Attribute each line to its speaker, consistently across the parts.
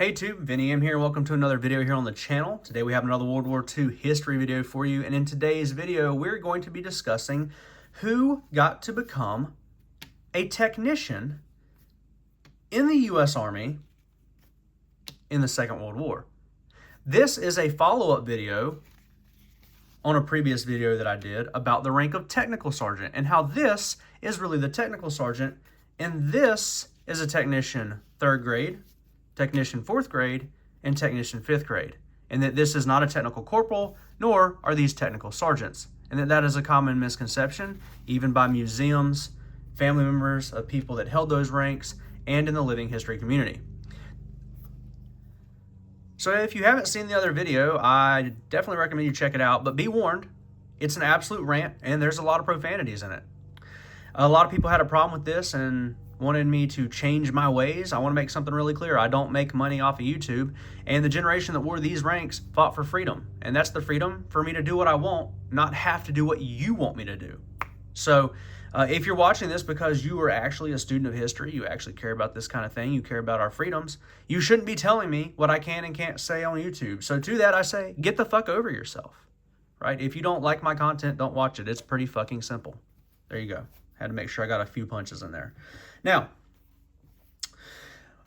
Speaker 1: Hey Tube, Vinny M here. Welcome to another video here on the channel. Today we have another World War II history video for you, and in today's video we're going to be discussing who got to become a technician in the U.S. Army in the Second World War. This is a follow-up video on a previous video that I did about the rank of technical sergeant and how this is really the technical sergeant and this is a technician 3rd grade, technician 4th grade, and technician 5th grade, and that this is not a technical corporal, nor are these technical sergeants, and that is a common misconception, even by museums, family members of people that held those ranks, and in the living history community. So if you haven't seen the other video, I definitely recommend you check it out, but be warned, it's an absolute rant, and there's a lot of profanities in it. A lot of people had a problem with this and wanted me to change my ways. I want to make something really clear. I don't make money off of YouTube, and the generation that wore these ranks fought for freedom, and that's the freedom for me to do what I want, not have to do what you want me to do. So if you're watching this because you are actually a student of history, you actually care about this kind of thing, you care about our freedoms, you shouldn't be telling me what I can and can't say on YouTube. So to that I say, get the fuck over yourself, right? If you don't like my content, don't watch it. It's pretty fucking simple. There you go. Had to make sure I got a few punches in there. Now,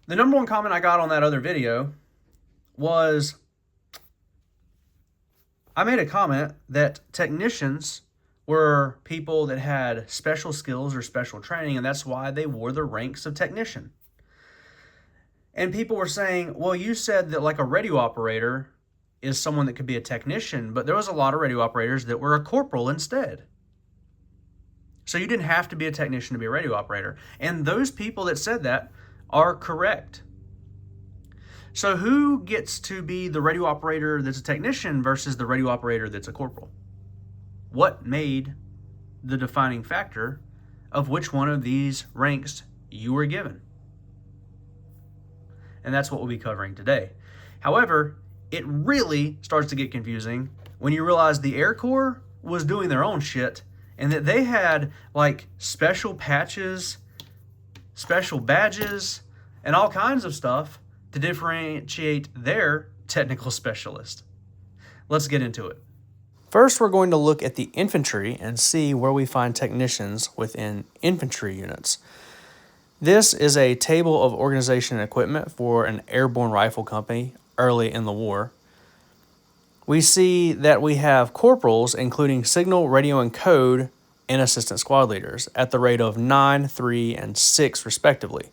Speaker 1: the number one comment I got on that other video was, I made a comment that technicians were people that had special skills or special training, and that's why they wore the ranks of technician. And people were saying, well, you said that like a radio operator is someone that could be a technician, but there was a lot of radio operators that were a corporal instead. So you didn't have to be a technician to be a radio operator. And those people that said that are correct. So who gets to be the radio operator that's a technician versus the radio operator that's a corporal? What made the defining factor of which one of these ranks you were given? And that's what we'll be covering today. However, it really starts to get confusing when you realize the Air Corps was doing their own shit, and that they had like special patches, special badges, and all kinds of stuff to differentiate their technical specialist. Let's get into it. First, we're going to look at the infantry and see where we find technicians within infantry units. This is a table of organization and equipment for an airborne rifle company early in the war. We see that we have corporals, including signal, radio, and code, and assistant squad leaders at the rate of 9, 3, and 6, respectively.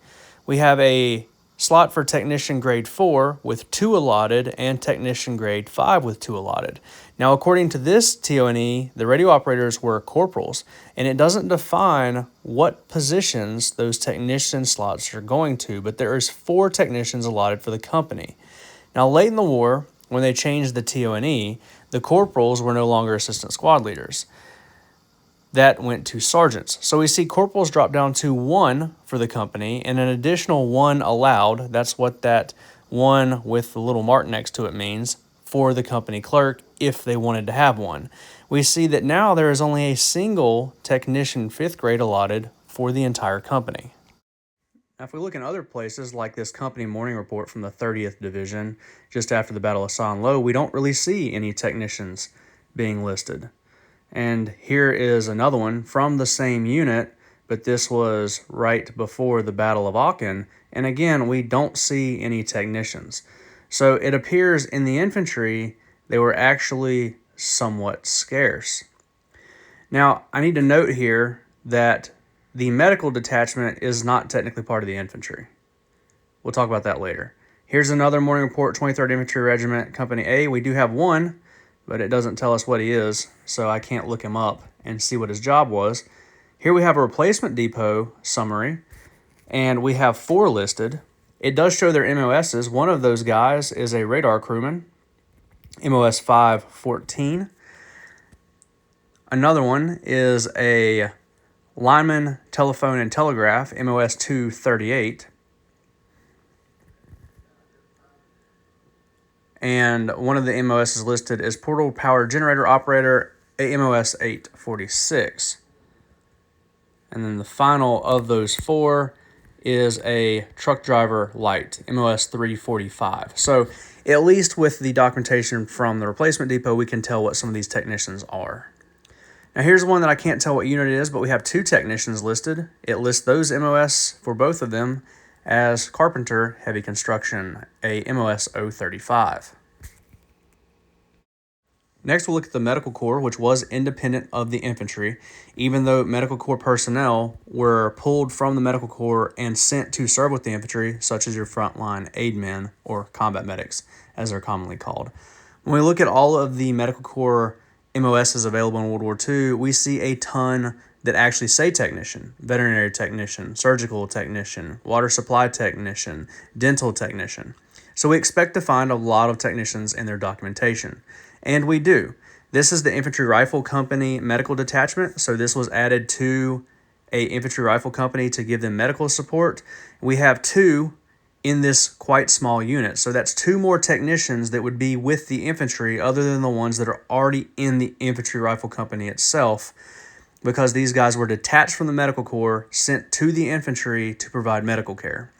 Speaker 1: We have a slot for technician grade 4 with 2 allotted and technician grade 5 with 2 allotted. Now, according to this TONE, the radio operators were corporals, and it doesn't define what positions those technician slots are going to, but there is 4 technicians allotted for the company. Now, late in the war, when they changed the TONE, the corporals were no longer assistant squad leaders. That went to sergeants. So we see corporals drop down to 1 for the company and an additional 1 allowed. That's what that 1 with the little mark next to it means for the company clerk if they wanted to have one. We see that now there is only a single technician 5th grade allotted for the entire company. Now, if we look in other places like this company morning report from the 30th Division, just after the Battle of San Lo, we don't really see any technicians being listed. And here is another one from the same unit, but this was right before the Battle of Aachen, and again, we don't see any technicians. So it appears in the infantry, they were actually somewhat scarce. Now, I need to note here that the medical detachment is not technically part of the infantry. We'll talk about that later. Here's another morning report, 23rd Infantry Regiment, Company A. We do have 1, but it doesn't tell us what he is, so I can't look him up and see what his job was. Here we have a replacement depot summary, and we have 4 listed. It does show their MOSs. One of those guys is a radar crewman, MOS 514. Another one is a lineman, telephone, and telegraph, MOS 238. And one of the MOSs listed is portable power generator operator, MOS 846. And then the final of those 4 is a truck driver light, MOS 345. So at least with the documentation from the replacement depot, we can tell what some of these technicians are. Now here's one that I can't tell what unit it is, but we have 2 technicians listed. It lists those MOS for both of them as Carpenter Heavy Construction, a MOS 035. Next, we'll look at the Medical Corps, which was independent of the infantry, even though Medical Corps personnel were pulled from the Medical Corps and sent to serve with the infantry, such as your frontline aid men, or combat medics, as they're commonly called. When we look at all of the Medical Corps MOSs available in World War II, we see a ton that actually say technician, veterinary technician, surgical technician, water supply technician, dental technician. So we expect to find a lot of technicians in their documentation. And we do. This is the Infantry Rifle Company Medical Detachment. So this was added to a Infantry Rifle Company to give them medical support. We have 2 in this quite small unit. So that's 2 more technicians that would be with the infantry other than the ones that are already in the Infantry Rifle Company itself, because these guys were detached from the Medical Corps, sent to the infantry to provide medical care.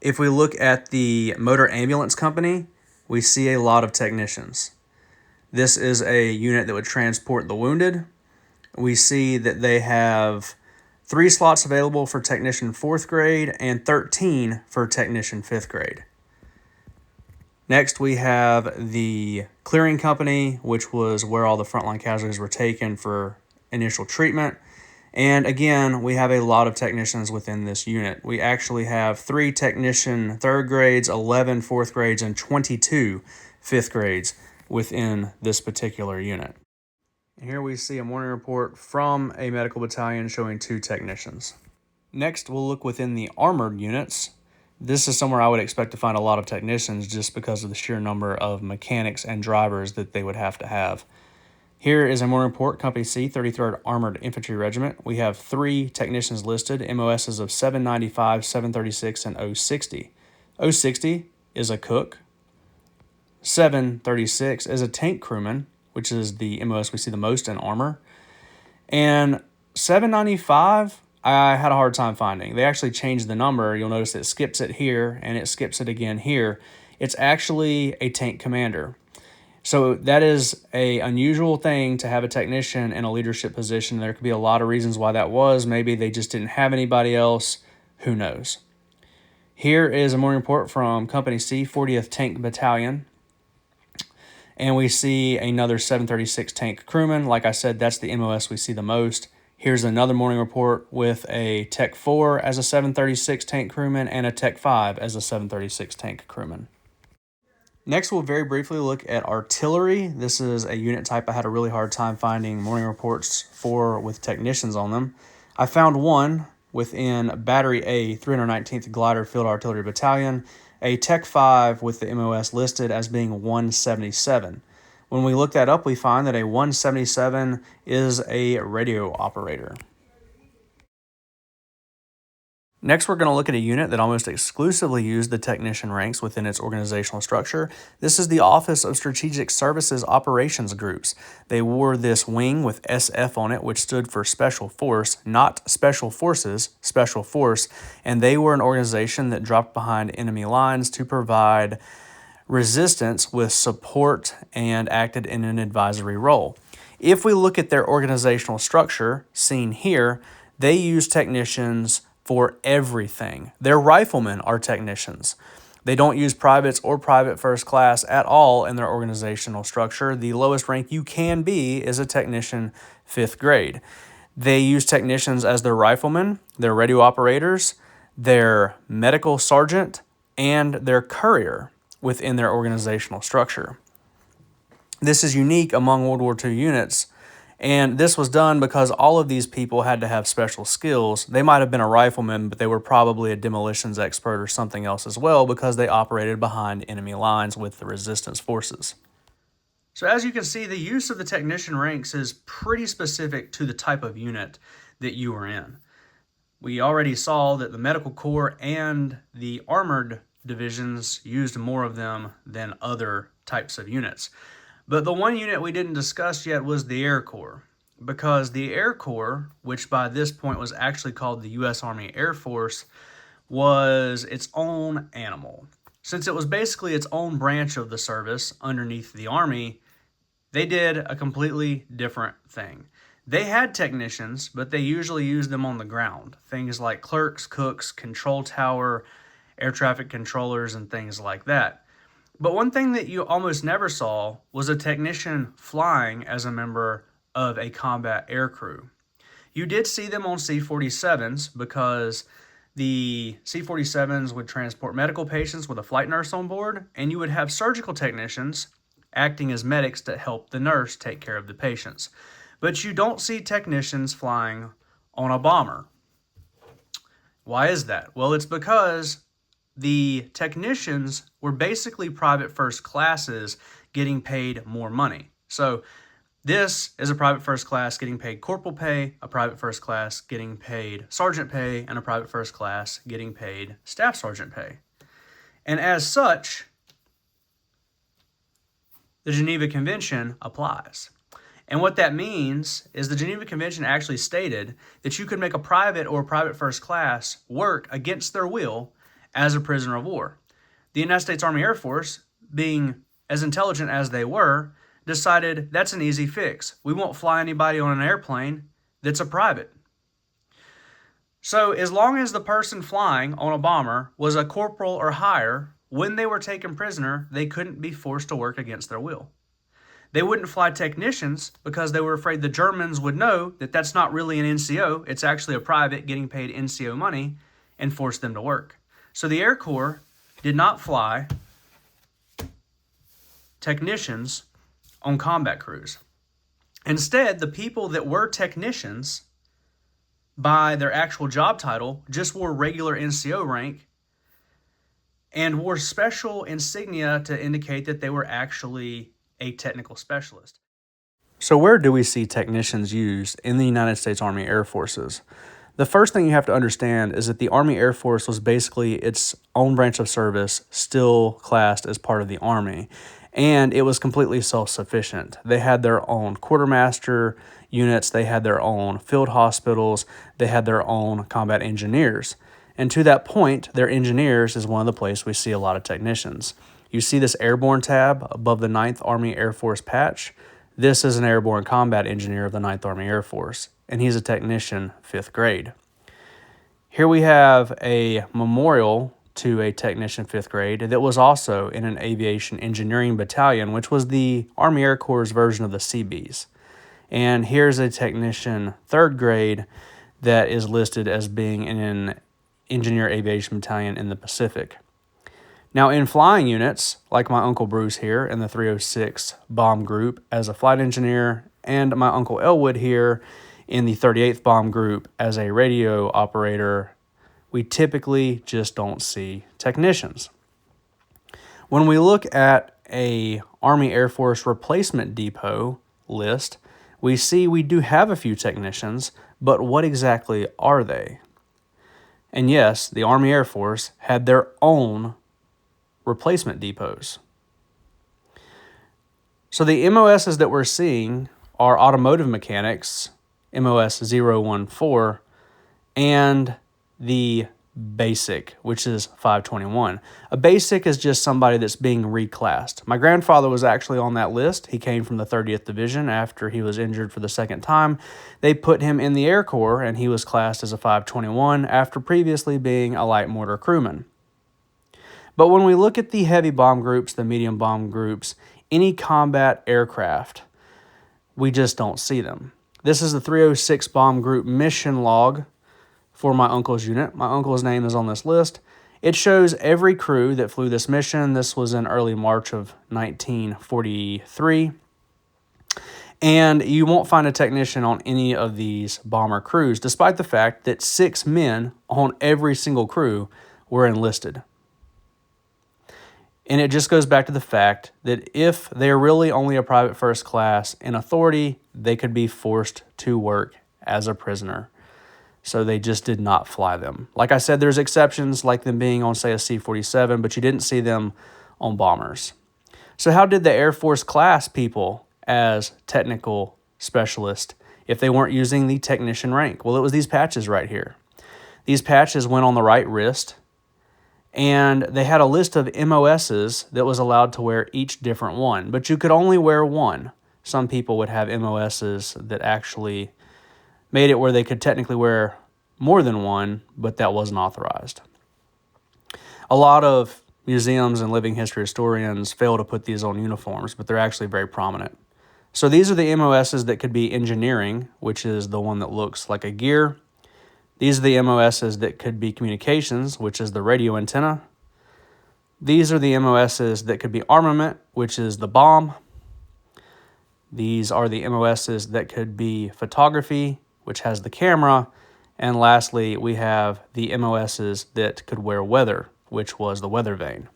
Speaker 1: If we look at the Motor Ambulance Company, we see a lot of technicians. This is a unit that would transport the wounded. We see that they have 3 slots available for technician 4th grade and 13 for technician 5th grade. Next, we have the Clearing Company, which was where all the frontline casualties were taken for initial treatment. And again, we have a lot of technicians within this unit. We actually have 3 technician 3rd grades, 11 4th grades, and 22 5th grades within this particular unit. And here we see a morning report from a medical battalion showing 2 technicians. Next, we'll look within the armored units. This is somewhere I would expect to find a lot of technicians just because of the sheer number of mechanics and drivers that they would have to have. Here is a morning report, Company C, 33rd Armored Infantry Regiment. We have 3 technicians listed, MOSs of 795, 736, and 060. 060 is a cook. 736 is a tank crewman, which is the MOS we see the most in armor. And 795, I had a hard time finding. They actually changed the number. You'll notice it skips it here, and it skips it again here. It's actually a tank commander. So that is an unusual thing to have a technician in a leadership position. There could be a lot of reasons why that was. Maybe they just didn't have anybody else. Who knows? Here is a morning report from Company C, 40th Tank Battalion. And we see another 736 tank crewman. Like I said, that's the MOS we see the most. Here's another morning report with a Tech 4 as a 736 tank crewman and a Tech 5 as a 736 tank crewman. Next, we'll very briefly look at artillery. This is a unit type I had a really hard time finding morning reports for with technicians on them. I found one within Battery A, 319th Glider Field Artillery Battalion, a Tech 5 with the MOS listed as being 177. When we look that up, we find that a 177 is a radio operator. Next, we're going to look at a unit that almost exclusively used the technician ranks within its organizational structure. This is the Office of Strategic Services Operations Groups. They wore this wing with SF on it, which stood for Special Force, not Special Forces, Special Force, and they were an organization that dropped behind enemy lines to provide resistance with support and acted in an advisory role. If we look at their organizational structure, seen here, they use technicians for everything. Their riflemen are technicians. They don't use privates or private first class at all in their organizational structure. The lowest rank you can be is a technician 5th grade. They use technicians as their riflemen, their radio operators, their medical sergeant, and their courier within their organizational structure. This is unique among World War II units. And this was done because all of these people had to have special skills. They might have been a rifleman, but they were probably a demolitions expert or something else as well because they operated behind enemy lines with the resistance forces. So as you can see, the use of the technician ranks is pretty specific to the type of unit that you are in. We already saw that the Medical Corps and the armored divisions used more of them than other types of units. But the one unit we didn't discuss yet was the Air Corps. because the Air Corps, which by this point was actually called the U.S. Army Air Force, was its own animal. Since it was basically its own branch of the service underneath the Army, they did a completely different thing. They had technicians, but they usually used them on the ground. Things like clerks, cooks, control tower, air traffic controllers, and things like that. But one thing that you almost never saw was a technician flying as a member of a combat air crew. You did see them on C-47s because the C-47s would transport medical patients with a flight nurse on board, and you would have surgical technicians acting as medics to help the nurse take care of the patients. But you don't see technicians flying on a bomber. Why is that? Well, it's because the technicians were basically private first classes getting paid more money. So this is a private first class getting paid corporal pay, a private first class getting paid sergeant pay, and a private first class getting paid staff sergeant pay. And as such, the Geneva Convention applies. And what that means is the Geneva Convention actually stated that you could make a private or private first class work against their will as a prisoner of war. The United States Army Air Force, being as intelligent as they were, decided that's an easy fix. We won't fly anybody on an airplane that's a private. So as long as the person flying on a bomber was a corporal or higher, when they were taken prisoner, they couldn't be forced to work against their will. They wouldn't fly technicians because they were afraid the Germans would know that that's not really an NCO, it's actually a private getting paid NCO money, and force them to work. So the Air Corps did not fly technicians on combat crews. Instead, the people that were technicians by their actual job title just wore regular NCO rank and wore special insignia to indicate that they were actually a technical specialist. So where do we see technicians used in the United States Army Air Forces? The first thing you have to understand is that the Army Air Force was basically its own branch of service, still classed as part of the Army, and it was completely self-sufficient. They had their own quartermaster units, they had their own field hospitals, they had their own combat engineers. And to that point, their engineers is one of the places we see a lot of technicians. You see this airborne tab above the 9th Army Air Force patch. This is an airborne combat engineer of the 9th Army Air Force, and he's a technician, 5th grade. Here we have a memorial to a technician 5th grade that was also in an aviation engineering battalion, which was the Army Air Corps' version of the Seabees. And here's a technician 3rd grade that is listed as being in an engineer aviation battalion in the Pacific. Now, in flying units, like my Uncle Bruce here in the 306 Bomb Group as a flight engineer, and my Uncle Elwood here in the 38th Bomb Group as a radio operator, we typically just don't see technicians. When we look at a Army Air Force replacement depot list, we see we do have a few technicians, but what exactly are they? And yes, the Army Air Force had their own replacement depots. So the MOSs that we're seeing are automotive mechanics, MOS 014, and the basic, which is 521. A basic is just somebody that's being reclassed. My grandfather was actually on that list. He came from the 30th Division after he was injured for the second time. They put him in the Air Corps, and he was classed as a 521 after previously being a light mortar crewman. But when we look at the heavy bomb groups, the medium bomb groups, any combat aircraft, we just don't see them. This is the 306 Bomb Group mission log for my uncle's unit. My uncle's name is on this list. It shows every crew that flew this mission. This was in early March of 1943. And you won't find a technician on any of these bomber crews, despite the fact that 6 men on every single crew were enlisted. And it just goes back to the fact that if they're really only a private first class in authority, they could be forced to work as a prisoner. So they just did not fly them. Like I said, there's exceptions like them being on, say, a C-47, but you didn't see them on bombers. So how did the Air Force class people as technical specialists if they weren't using the technician rank? Well, it was these patches right here. These patches went on the right wrist, and they had a list of MOSs that was allowed to wear each different one, but you could only wear one. Some people would have MOSs that actually made it where they could technically wear more than one, but that wasn't authorized. A lot of museums and living history historians fail to put these on uniforms, but they're actually very prominent. So these are the MOSs that could be engineering, which is the one that looks like a gear. These are the MOSs that could be communications, which is the radio antenna. These are the MOSs that could be armament, which is the bomb. These are the MOSs that could be photography, which has the camera. And lastly, we have the MOSs that could wear weather, which was the weather vane.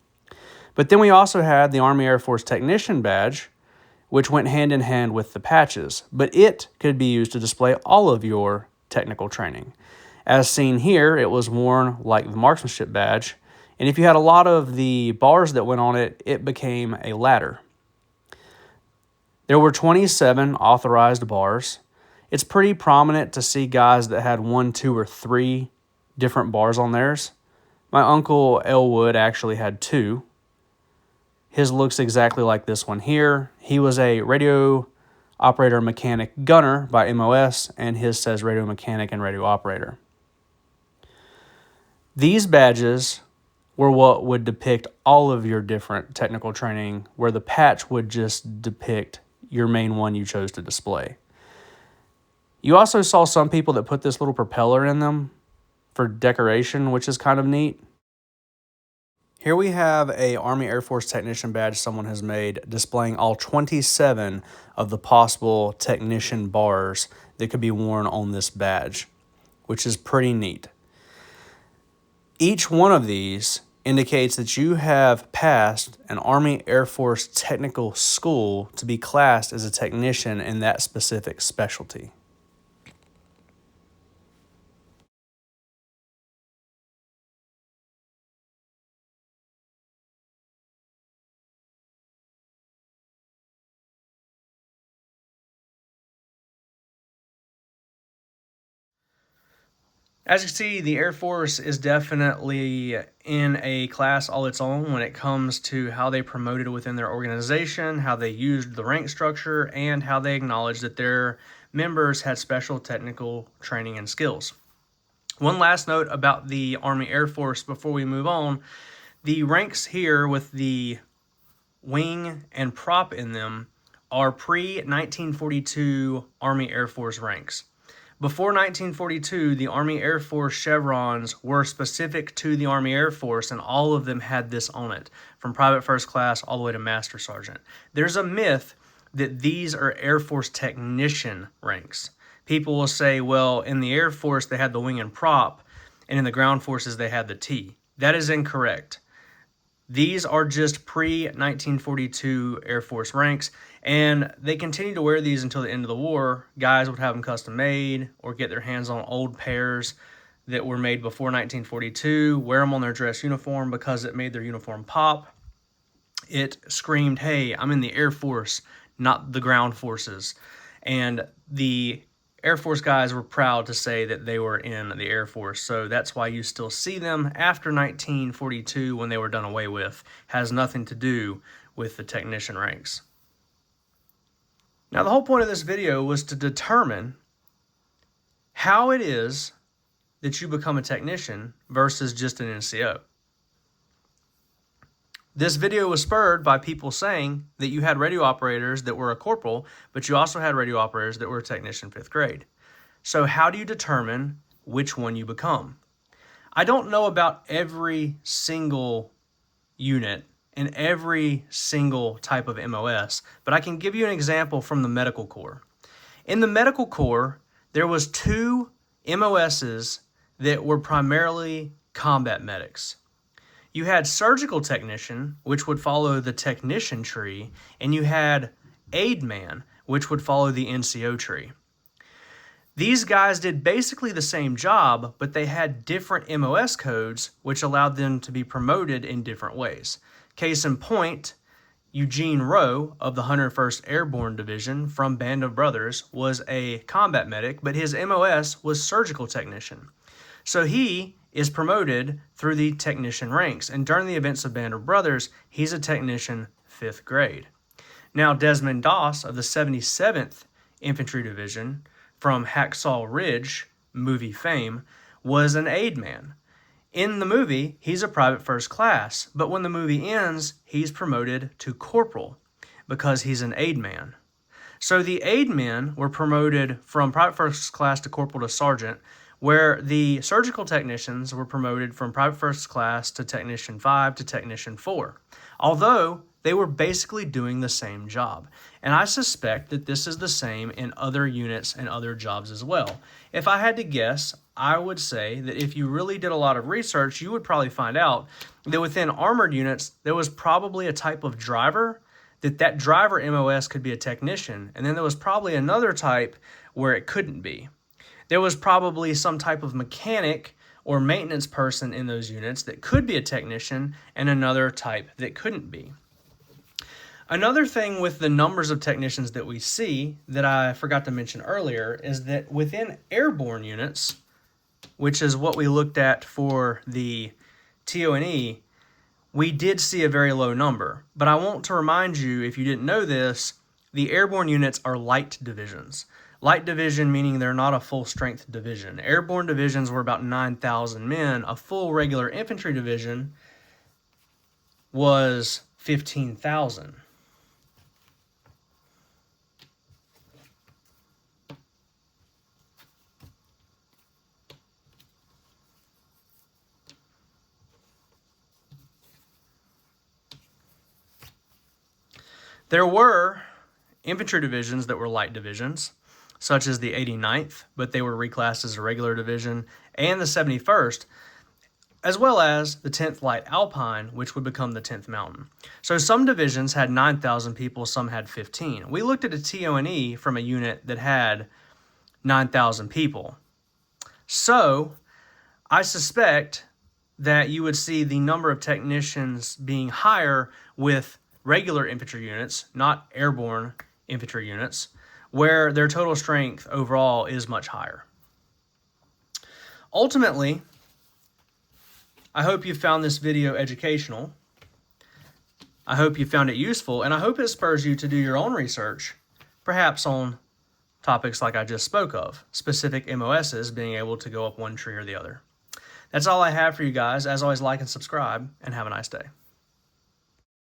Speaker 1: But then we also had the Army Air Force Technician badge, which went hand in hand with the patches, but it could be used to display all of your technical training. As seen here, it was worn like the marksmanship badge, and if you had a lot of the bars that went on it, it became a ladder. There were 27 authorized bars. It's pretty prominent to see guys that had 1, 2, or 3 different bars on theirs. My uncle Elwood actually had 2. His looks exactly like this one here. He was a radio operator mechanic gunner by MOS, and his says radio mechanic and radio operator. These badges were what would depict all of your different technical training, where the patch would just depict your main one you chose to display. You also saw some people that put this little propeller in them for decoration, which is kind of neat. Here we have a Army Air Force Technician badge someone has made displaying all 27 of the possible technician bars that could be worn on this badge, which is pretty neat. Each one of these indicates that you have passed an Army Air Force technical school to be classed as a technician in that specific specialty. As you see, the Air Force is definitely in a class all its own when it comes to how they promoted within their organization, how they used the rank structure, and how they acknowledged that their members had special technical training and skills. One last note about the Army Air Force before we move on. The ranks here with the wing and prop in them are pre-1942 Army Air Force ranks. Before 1942, the Army Air Force chevrons were specific to the Army Air Force, and all of them had this on it, from private first class all the way to master sergeant. There's a myth that these are Air Force technician ranks. People will say, well, in the Air Force, they had the wing and prop, and in the ground forces, they had the T. That is incorrect. These are just pre-1942 Air Force ranks, and they continued to wear these until the end of the war. Guys would have them custom made or get their hands on old pairs that were made before 1942, wear them on their dress uniform because it made their uniform pop. It screamed, hey, I'm in the Air Force, not the ground forces. And the Air Force guys were proud to say that they were in the Air Force, so that's why you still see them after 1942 when they were done away with. Has nothing to do with the technician ranks. Now, the whole point of this video was to determine how it is that you become a technician versus just an NCO. This video was spurred by people saying that you had radio operators that were a corporal, but you also had radio operators that were a technician 5th grade. So how do you determine which one you become? I don't know about every single unit and every single type of MOS, but I can give you an example from the Medical Corps. In the Medical Corps, there was 2 MOSs that were primarily combat medics. You had surgical technician, which would follow the technician tree, and you had aid man, which would follow the NCO tree. These guys did basically the same job, but they had different MOS codes, which allowed them to be promoted in different ways. Case in point, Eugene Rowe of the 101st Airborne Division from Band of Brothers was a combat medic, but his MOS was surgical technician. So he is promoted through the technician ranks, and during the events of Band of Brothers, he's a technician 5th grade. Now, Desmond Doss of the 77th Infantry Division from Hacksaw Ridge movie fame was an aide man. In the movie, he's a private first class, but when the movie ends, he's promoted to corporal because he's an aide man. So the aide men were promoted from private first class to corporal to sergeant, where the surgical technicians were promoted from private first class to technician 5 to technician 4, although they were basically doing the same job. And I suspect that this is the same in other units and other jobs as well. If I had to guess, I would say that if you really did a lot of research, you would probably find out that within armored units, there was probably a type of driver, that driver MOS could be a technician, and then there was probably another type where it couldn't be. There was probably some type of mechanic or maintenance person in those units that could be a technician, and another type that couldn't be. Another thing with the numbers of technicians that we see that I forgot to mention earlier is that within airborne units, which is what we looked at for the TONE, we did see a very low number. But I want to remind you, if you didn't know this, the airborne units are light divisions. Light division meaning they're not a full-strength division. Airborne divisions were about 9,000 men. A full regular infantry division was 15,000. There were infantry divisions that were light divisions, such as the 89th, but they were reclassed as a regular division, and the 71st, as well as the 10th Light Alpine, which would become the 10th Mountain. So some divisions had 9,000 people, some had 15. We looked at a TONE from a unit that had 9,000 people. So I suspect that you would see the number of technicians being higher with regular infantry units, not airborne infantry units, where their total strength overall is much higher. Ultimately, I hope you found this video educational. I hope you found it useful, and I hope it spurs you to do your own research, perhaps on topics like I just spoke of, specific MOSs being able to go up one tree or the other. That's all I have for you guys. As always, like and subscribe, and have a nice day.